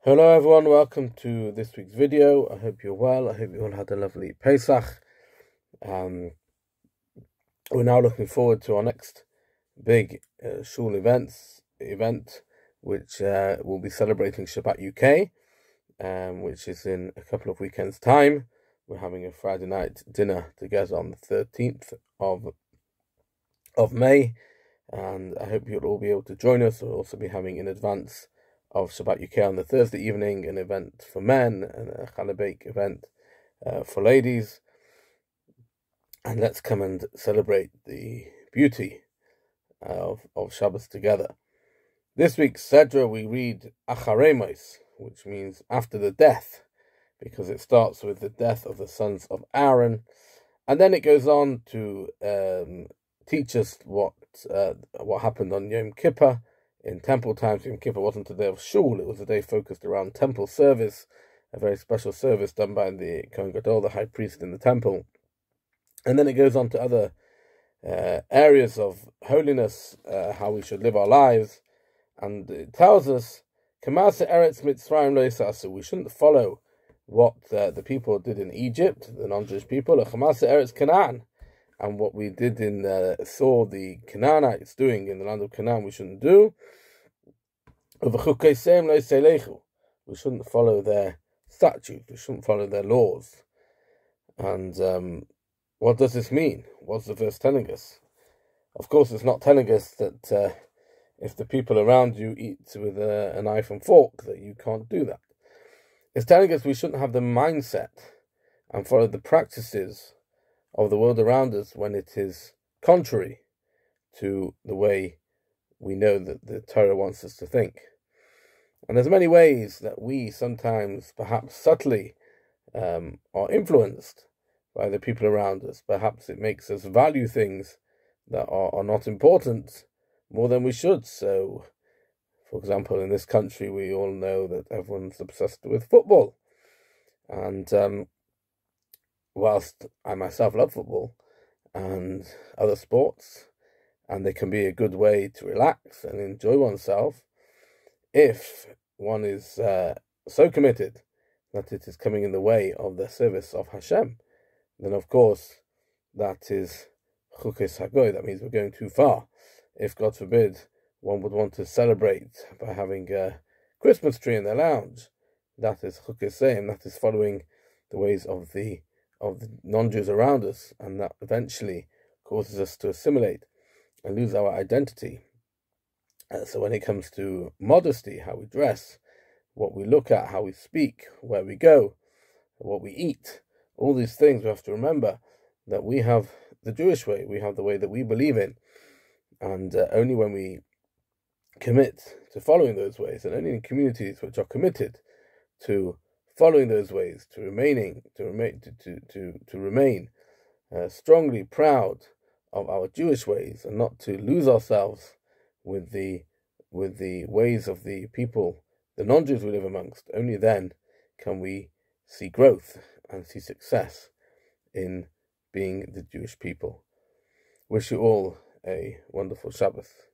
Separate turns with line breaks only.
Hello everyone, welcome to this week's video. I hope you're well. I hope you all had a lovely Pesach. We're now looking forward to our next big shul event, which will be celebrating Shabbat UK, which is in a couple of weekends' time. We're having a Friday night dinner together on the 13th of May, and I hope you'll all be able to join us. We'll also be having in advance of Shabbat UK on the Thursday evening an event for men and a Acharei event for ladies. And let's come and celebrate the beauty of Shabbos together. This week's Sedra we read Acharei, which means after the death, because it starts with the death of the sons of Aaron, and then it goes on to teach us what happened on Yom Kippur. In temple times, Yom Kippur wasn't a day of shul, it was a day focused around temple service, a very special service done by the Kohen Gadol, the high priest in the temple. And then it goes on to other areas of holiness, how we should live our lives. And it tells us, we shouldn't follow what the people did in Egypt, the non-Jewish people, and what we did saw the Canaanites doing in the land of Canaan, we shouldn't do. We shouldn't follow their statutes, we shouldn't follow their laws. And what does this mean? What's the verse telling us? Of course, it's not telling us that if the people around you eat with a knife and fork, that you can't do that. It's telling us we shouldn't have the mindset and follow the practices of the world around us when it is contrary to the way we know that the Torah wants us to think. And there's many ways that we sometimes, perhaps subtly, are influenced by the people around us. Perhaps it makes us value things that are not important more than we should. So, for example, in this country, we all know that everyone's obsessed with football. And whilst I myself love football and other sports, and they can be a good way to relax and enjoy oneself, if one is so committed that it is coming in the way of the service of Hashem, then of course that is chukes hagoy. That means we're going too far. If, God forbid, one would want to celebrate by having a Christmas tree in their lounge, that is chukes seim, that is following the ways of the non-Jews around us, and that eventually causes us to assimilate and lose our identity. So when it comes to modesty, how we dress, what we look at, how we speak, where we go, what we eat, all these things, we have to remember that we have the Jewish way, we have the way that we believe in, and only when we commit to following those ways, and only in communities which are committed to following those ways, to remain strongly proud of our Jewish ways, and not to lose ourselves with the ways of the people, the non-Jews we live amongst. Only then can we see growth and see success in being the Jewish people. Wish you all a wonderful Shabbos.